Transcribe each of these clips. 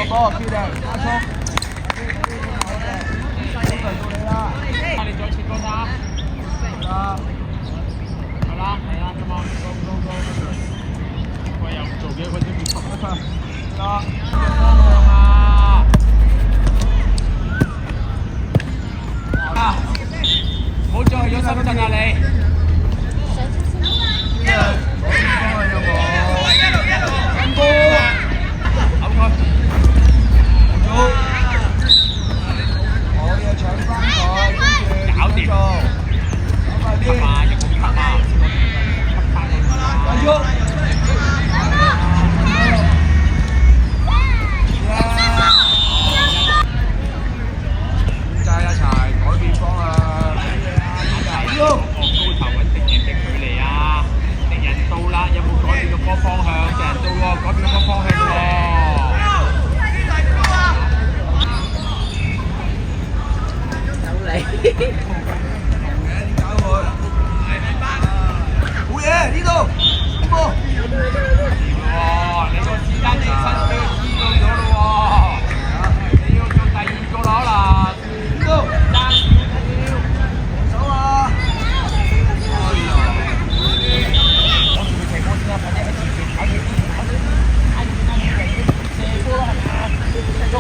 波，叫定加速。到你啦！你再切歌打。啦，係啦，come on， go。喂，又做嘅嗰啲變速啦。方向啊！唔好再去咗深圳啊你！好嘢呢度，波！哇！你個時間你身俾佢知道咗咯喎，你要做第二個攞啦，呢度爭少手啊！哎呀！攞住佢射波先啦，快啲喺前面睇住，射波啦係嘛？繼續。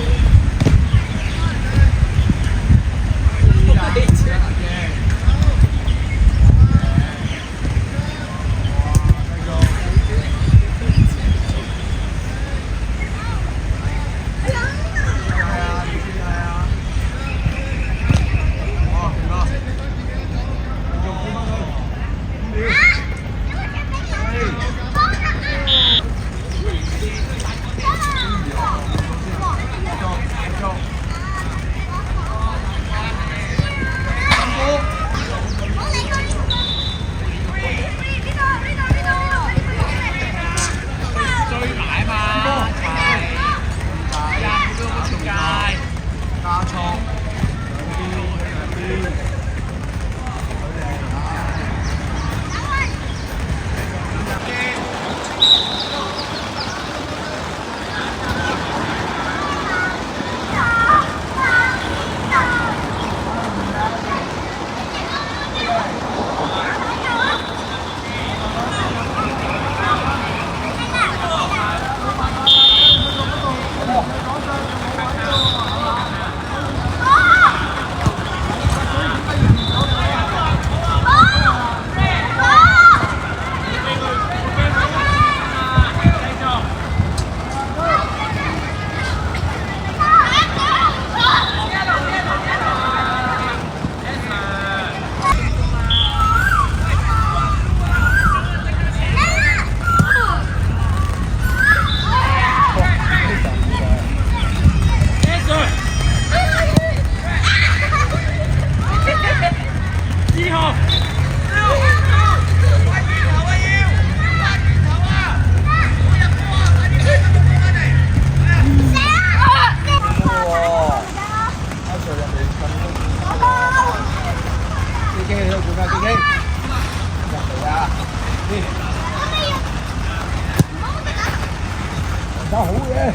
打好嘢，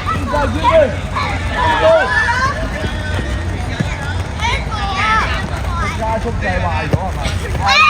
邊個叫佢？加速掣壞咗係咪？